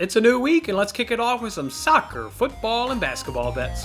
It's a new week, and let's kick it off with some soccer, football, and basketball bets.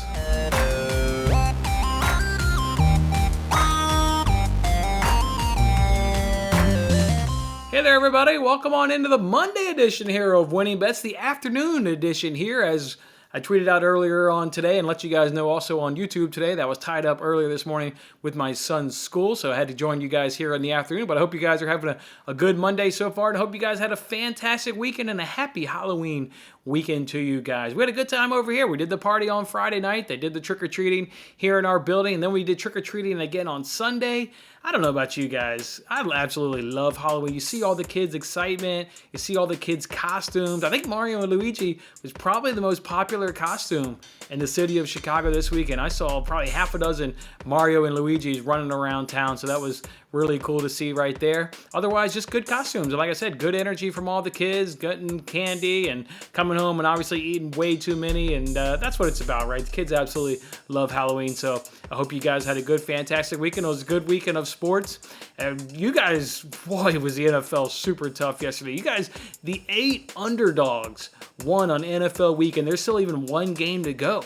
Hey there, everybody. Welcome on into the Monday edition here of Winning Bets, the afternoon edition here, as I tweeted out earlier on today and let you guys know also on YouTube today that I was tied up earlier this morning with my son's school, so I had to join you guys here in the afternoon. But I hope you guys are having a good Monday so far, and I hope you guys had a fantastic weekend and a happy Halloween weekend to you guys. We had a good time over here. We did the party on Friday night. They did the trick-or-treating here in our building, and then we did trick-or-treating again on Sunday. I don't know about you guys. I absolutely love Halloween. You see all the kids' excitement. You see all the kids' costumes. I think Mario and Luigi was probably the most popular costume in the city of Chicago this weekend. I saw probably half a dozen Mario and Luigi's running around town, so that was really cool to see right there. Otherwise, just good costumes. And like I said, good energy from all the kids, getting candy and coming home and obviously eating way too many. And that's what it's about, right? The kids absolutely love Halloween. So I hope you guys had a good, fantastic weekend. It was a good weekend of sports. And you guys, boy, was the NFL super tough yesterday. You guys, the 8 underdogs won on NFL weekend. There's still even one game to go.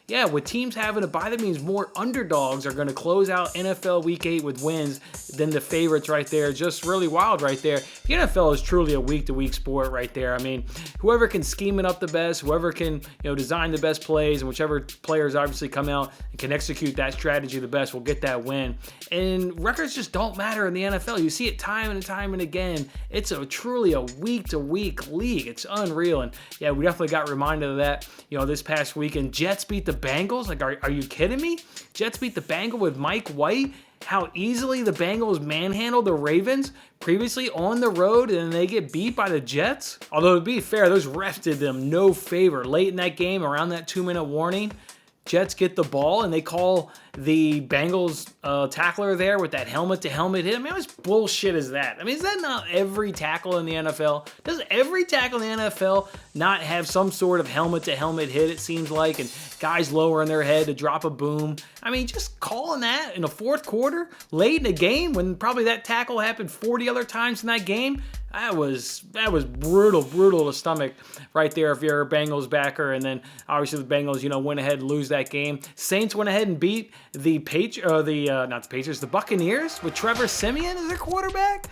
Yeah, with teams having a bye, that means more underdogs are going to close out NFL Week 8 with wins than the favorites right there. Just really wild right there. The NFL is truly a week-to-week sport right there. I mean, whoever can scheme it up the best, whoever can design the best plays, and whichever players obviously come out and can execute that strategy the best will get that win. And records just don't matter in the NFL. You see it time and time and again. It's truly a week-to-week league. It's unreal. And yeah, we definitely got reminded of that, this past weekend. Jets beat the Bengals? Like, are you kidding me? Jets beat the Bengals with Mike White. How easily the Bengals manhandled the Ravens previously on the road, and then they get beat by the Jets. Although, to be fair, those refs did them no favor. Late in that game, around that 2-minute warning, Jets get the ball, and they call the Bengals tackler there with that helmet-to-helmet hit. I mean, how much bullshit is that? I mean, is that not every tackle in the NFL? Does every tackle in the NFL not have some sort of helmet-to-helmet hit, it seems like, and guys lowering their head to drop a boom? I mean, just calling that in the fourth quarter, late in the game, when probably that tackle happened 40 other times in that game, that was brutal to stomach right there if you're a Bengals backer. And then obviously the Bengals, went ahead and lose that game. Saints went ahead and beat the Buccaneers with Trevor Siemian as their quarterback.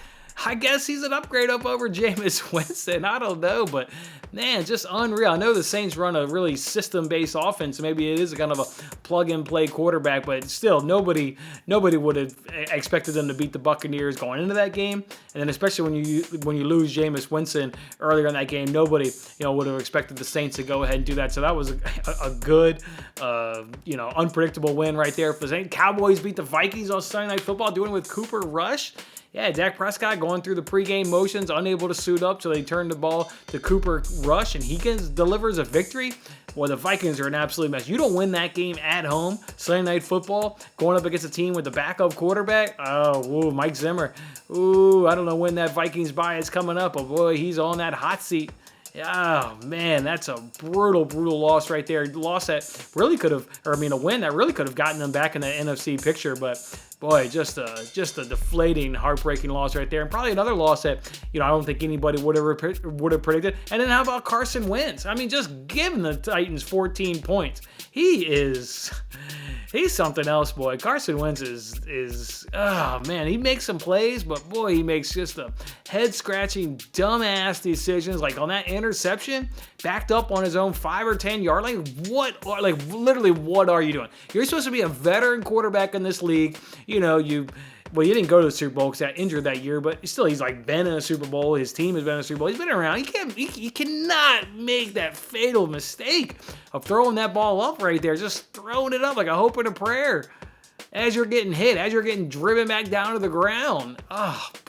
I guess he's an upgrade up over Jameis Winston. I don't know, but man, just unreal. I know the Saints run a really system-based offense, so maybe it is kind of a plug-and-play quarterback, but still, nobody would have expected them to beat the Buccaneers going into that game. And then especially when you lose Jameis Winston earlier in that game, nobody would have expected the Saints to go ahead and do that. So that was a good, unpredictable win right there for the Saints. Cowboys beat the Vikings on Sunday Night Football, doing it with Cooper Rush. Yeah, Dak Prescott going through the pregame motions, unable to suit up, so they turn the ball to Cooper Rush, and he delivers a victory. Well, the Vikings are an absolute mess. You don't win that game at home, Sunday Night Football, going up against a team with a backup quarterback. Mike Zimmer. I don't know when that Vikings bye is coming up, but boy, he's on that hot seat. Oh, man, that's a brutal loss right there. A win that really could have gotten them back in the NFC picture, but boy, just a deflating, heartbreaking loss right there. And probably another loss that, I don't think anybody would have predicted. And then how about Carson Wentz? I mean, just giving the Titans 14 points. He's something else, boy. Carson Wentz he makes some plays, but boy, he makes just a head-scratching, dumbass decisions. Like on that interception, backed up on his own 5 or 10 yard line. Literally, what are you doing? You're supposed to be a veteran quarterback in this league. You didn't go to the Super Bowl because he got injured that year, but still, he's been in a Super Bowl. His team has been in a Super Bowl. He's been around. He cannot make that fatal mistake of throwing that ball up right there, just throwing it up like a hope and a prayer as you're getting hit, as you're getting driven back down to the ground.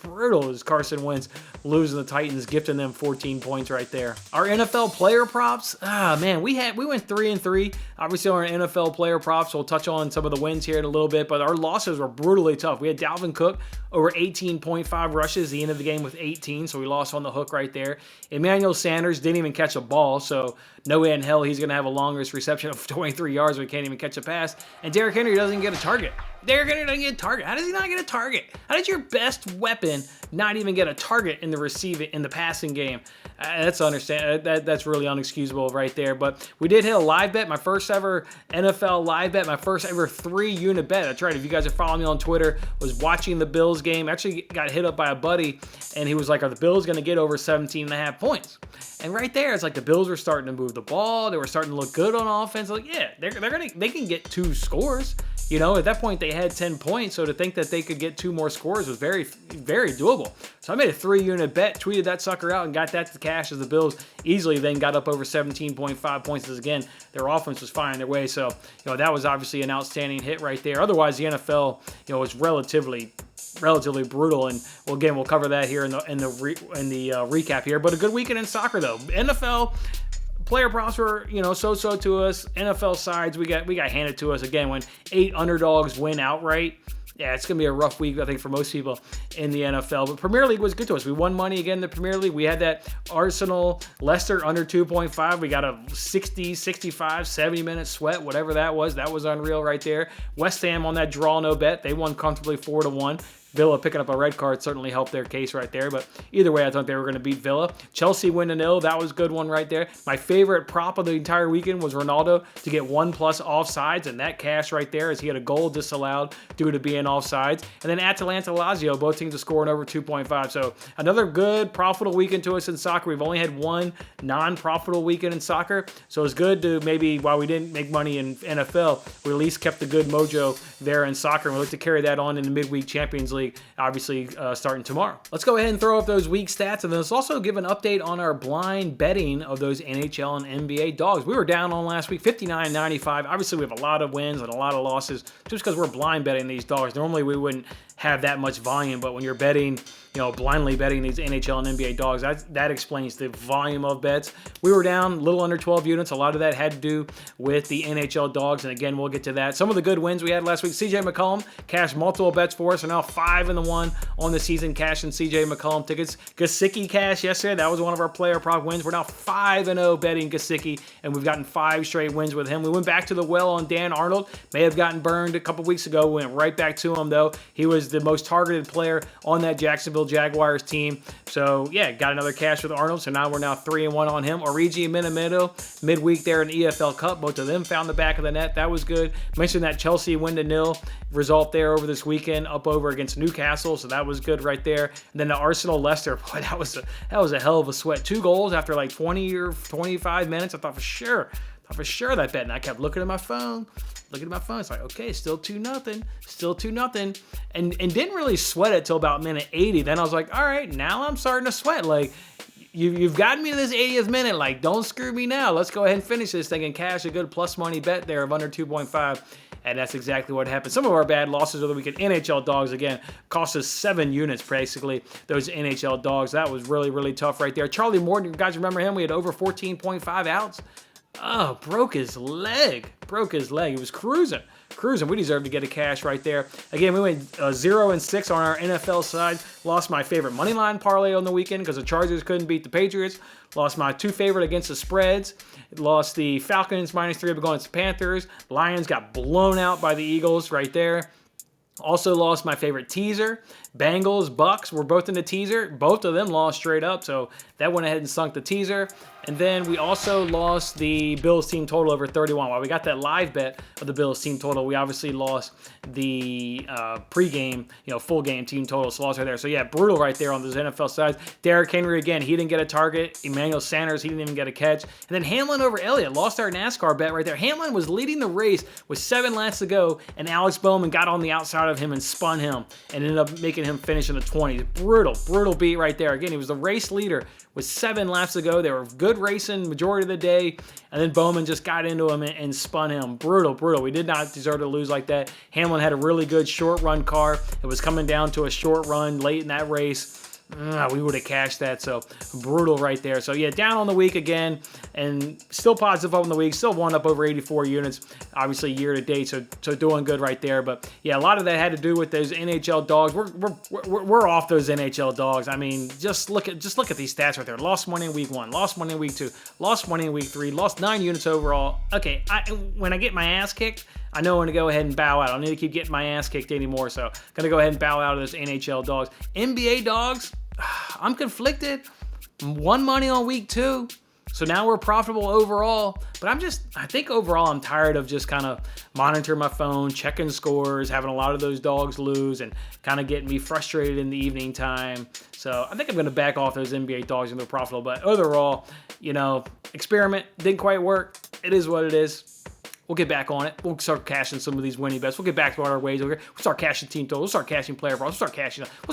Brutal is Carson Wentz losing the Titans, gifting them 14 points right there. Our NFL player props, we went 3-3. Obviously, on our NFL player props, we'll touch on some of the wins here in a little bit, but our losses were brutally tough. We had Dalvin Cook over 18.5 rushes, the end of the game with 18, so we lost on the hook right there. Emmanuel Sanders didn't even catch a ball, so no way in hell he's going to have a longest reception of 23 yards when he can't even catch a pass. And Derrick Henry doesn't get a target. They're going to get a target. How does he not get a target? How did your best weapon not even get a target in the passing game? That's really unexcusable right there. But we did hit a live bet, my first ever NFL live bet, my first ever 3-unit bet. That's right. If you guys are following me on Twitter, was watching the Bills game. Actually got hit up by a buddy, and he was like, "Are the Bills going to get over 17.5 points?" And right there, it's like the Bills were starting to move the ball. They were starting to look good on offense. Like, yeah, they can get 2 scores. You know, at that point they had 10 points, so to think that they could get 2 more scores was very, very doable. So I made a 3-unit bet, tweeted that sucker out, and got that to cash as the Bills easily then got up over 17.5 points. As again, their offense was finding their way. So, that was obviously an outstanding hit right there. Otherwise, the NFL, was relatively brutal, and we'll cover that here in the recap here. But a good weekend in soccer though. NFL player props were, so-so to us. NFL sides, we got handed to us again when 8 underdogs win outright. Yeah, it's going to be a rough week, I think, for most people in the NFL. But Premier League was good to us. We won money again in the Premier League. We had that Arsenal Leicester under 2.5. We got a 60, 65, 70-minute sweat, whatever that was. That was unreal right there. West Ham on that draw no bet. They won comfortably 4-1. Villa picking up a red card certainly helped their case right there. But either way, I thought they were going to beat Villa. Chelsea win 0. That was a good one right there. My favorite prop of the entire weekend was Ronaldo to get 1+ offsides, and that cash right there as he had a goal disallowed due to being offsides. And then Atalanta Lazio, both teams are scoring over 2.5. So another good profitable weekend to us in soccer. We've only had one non-profitable weekend in soccer. So it's good to maybe, while we didn't make money in NFL, we at least kept the good mojo there in soccer. And we look to carry that on in the midweek Champions League, obviously starting tomorrow. Let's go ahead and throw up those week stats, and then let's also give an update on our blind betting of those NHL and NBA dogs. We were down on last week, 59.95. Obviously, we have a lot of wins and a lot of losses just because we're blind betting these dogs. Normally, we wouldn't have that much volume, but when you're betting, blindly betting these NHL and NBA dogs, that explains the volume of bets. We were down a little under 12 units. A lot of that had to do with the NHL dogs, and again, we'll get to that. Some of the good wins we had last week, CJ McCollum cashed multiple bets for us, so now 5-1 on the season, cashing CJ McCollum tickets. Gesicki cashed yesterday. That was one of our player prop wins. We're now 5-0 betting Gesicki, and we've gotten 5 straight wins with him. We went back to the well on Dan Arnold. May have gotten burned a couple weeks ago. We went right back to him, though. He was the most targeted player on that Jacksonville Jaguars team. So, yeah, got another cash with Arnold. So now we're 3-1 on him. Origi and Minamino, midweek there in the EFL Cup. Both of them found the back of the net. That was good. Mentioned that Chelsea win 0 result there over this weekend, up over against Newcastle. So that was good right there. And then the Arsenal Leicester, boy, that was a hell of a sweat. 2 goals after 20 or 25 minutes. I thought for sure that bet. And I kept looking at my phone. It's like, okay, still 2-0. And didn't really sweat it till about minute 80. Then I was like, all right, now I'm starting to sweat. Like, you've gotten me to this 80th minute. Like, don't screw me now. Let's go ahead and finish this thing and cash a good plus money bet there of under 2.5. And that's exactly what happened. Some of our bad losses of the weekend, NHL dogs, again, cost us 7 units, basically, those NHL dogs. That was really, really tough right there. Charlie Morton, you guys remember him? We had over 14.5 outs. Oh, broke his leg. He was cruising. We deserve to get a cash right there. Again, we went 0-6 on our NFL side. Lost my favorite money line parlay on the weekend because the Chargers couldn't beat the Patriots. Lost my 2 favorite against the spreads. Lost the Falcons -3 against the Panthers. Lions got blown out by the Eagles right there. Also lost my favorite teaser. Bengals, Bucks were both in the teaser. Both of them lost straight up, so that went ahead and sunk the teaser. And then we also lost the Bills team total over 31. While we got that live bet of the Bills team total, we obviously lost the pregame, full game team total. So lost right there. So yeah, brutal right there on those NFL sides. Derrick Henry, again, he didn't get a target. Emmanuel Sanders, he didn't even get a catch. And then Hamlin over Elliott, lost our NASCAR bet right there. Hamlin was leading the race with 7 laps to go, and Alex Bowman got on the outside of him and spun him and ended up making him finish in the 20s. Brutal beat right there. Again, he was the race leader with 7 laps to go. They were good racing majority of the day, and then Bowman just got into him and spun him. Brutal. We did not deserve to lose like that. Hamlin had a really good short run car. It was coming down to a short run late in that race. We would have cashed that, so brutal right there. So yeah, down on the week again, and still positive on the week, still won up over 84 units, obviously year to date, so doing good right there. But yeah, a lot of that had to do with those NHL dogs. We're off those NHL dogs. I mean, just look at these stats right there. Lost money in week 1, lost money in week 2, lost money in week 3, lost 9 units overall. Okay, when I get my ass kicked, I know I'm going to go ahead and bow out. I don't need to keep getting my ass kicked anymore, so I'm going to go ahead and bow out of this NHL dogs. NBA dogs, I'm conflicted. Won money on week 2. So now we're profitable overall, but I think overall I'm tired of just kind of monitoring my phone, checking scores, having a lot of those dogs lose, and kind of getting me frustrated in the evening time. So I think I'm going to back off those NBA dogs and they're profitable, but overall, experiment didn't quite work. It is what it is. We'll get back on it. We'll start cashing some of these winning bets. We'll get back to our ways over here. We'll start cashing team totals. We'll start cashing player props. We'll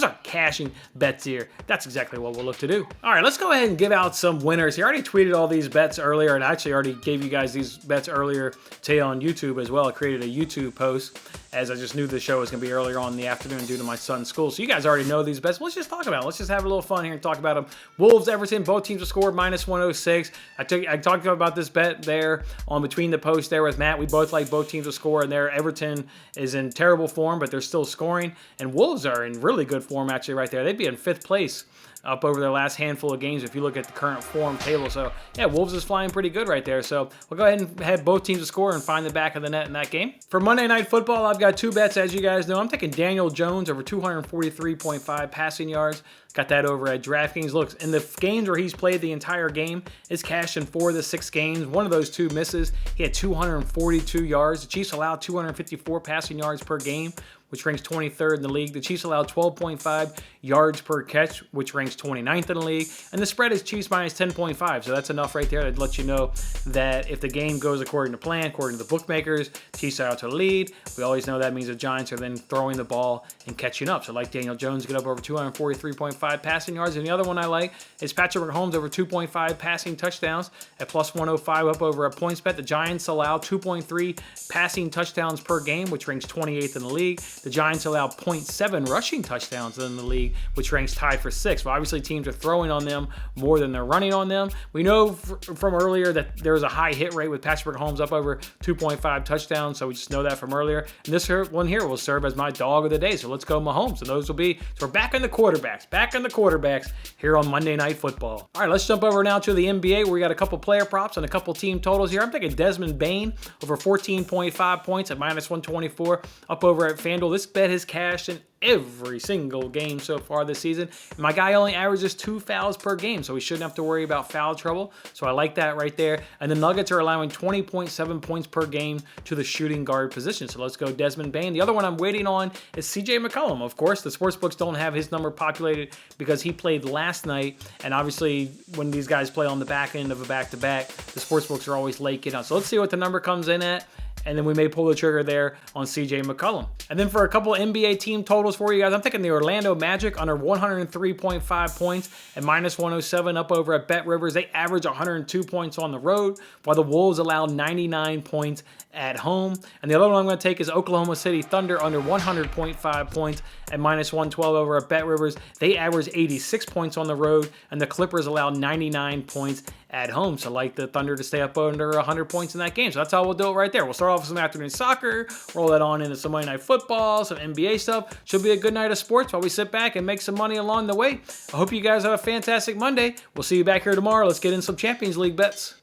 start cashing bets here. That's exactly what we'll look to do. All right, let's go ahead and give out some winners here. I already tweeted all these bets earlier, and I actually already gave you guys these bets earlier today on YouTube as well. I created a YouTube post as I just knew the show was going to be earlier on in the afternoon due to my son's school. So you guys already know these bets. Let's just talk about it. Let's just have a little fun here and talk about them. Wolves, Everton, both teams have scored -106. I talked about this bet there on Between the Post there with Matt. We both like both teams to score, and there Everton is in terrible form, but they're still scoring. And Wolves are in really good form actually right there. They'd be in 5th place up over their last handful of games if you look at the current form table. So, yeah, Wolves is flying pretty good right there. So, we'll go ahead and have both teams to score and find the back of the net in that game. For Monday Night Football, I've got 2 bets, as you guys know. I'm taking Daniel Jones over 243.5 passing yards. Got that over at DraftKings. Look, in the games where he's played the entire game, it's cashed in 4 of the 6 games. One of those 2 misses. He had 242 yards. The Chiefs allowed 254 passing yards per game, which ranks 23rd in the league. The Chiefs allowed 12.5 yards per catch, which ranks 29th in the league. And the spread is Chiefs minus 10.5. So that's enough right there to let you know that if the game goes according to plan, according to the bookmakers, Chiefs are out to the lead. We always know that means the Giants are then throwing the ball and catching up. So like Daniel Jones, get up over 243.5 passing yards. And the other one I like is Patrick Mahomes over 2.5 passing touchdowns at plus 105 up over a PointsBet. The Giants allow 2.3 passing touchdowns per game, which ranks 28th in the league. The Giants allow 0.7 rushing touchdowns in the league, which ranks tied for 6th. Well, obviously teams are throwing on them more than they're running on them. We know from earlier that there was a high hit rate with Patrick Mahomes up over 2.5 touchdowns, so we just know that from earlier. And this one here will serve as my dog of the day, so let's go Mahomes. And those will be, so we're back in the quarterbacks here on Monday Night Football. All right, let's jump over now to the NBA where we got a couple player props and a couple team totals here. I'm taking Desmond Bane over 14.5 points at minus 124 up over at FanDuel. This bet has cashed in every single game so far this season. And my guy only averages 2 fouls per game, so we shouldn't have to worry about foul trouble. So I like that right there. And the Nuggets are allowing 20.7 points per game to the shooting guard position. So let's go Desmond Bane. The other one I'm waiting on is CJ McCollum. Of course, the sportsbooks don't have his number populated because he played last night. And obviously, when these guys play on the back end of a back-to-back, the sportsbooks are always late getting out. So let's see what the number comes in at. And then we may pull the trigger there on CJ McCollum. And then for a couple NBA team totals for you guys, I'm taking the Orlando Magic under 103.5 points at minus 107 up over at BetRivers. They average 102 points on the road, while the Wolves allow 99 points at home. And the other one I'm going to take is Oklahoma City Thunder under 100.5 points at minus 112 over at BetRivers. They average 86 points on the road, and the Clippers allow 99 points at home. So like the Thunder to stay up under 100 points in that game. So that's how we'll do it right there. We'll start off with some afternoon soccer, roll that on into some Monday Night Football, some NBA stuff. Should be a good night of sports while we sit back and make some money along the way. I hope you guys have a fantastic Monday. We'll see you back here tomorrow. Let's get in some Champions League bets.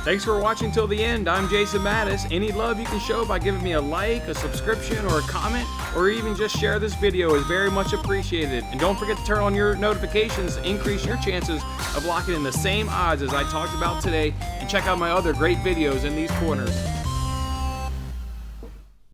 Thanks for watching till the end. I'm Jason Mattis. Any love you can show by giving me a like, a subscription, or a comment, or even just share this video is very much appreciated. And don't forget to turn on your notifications to increase your chances of locking in the same odds as I talked about today. And check out my other great videos in these corners.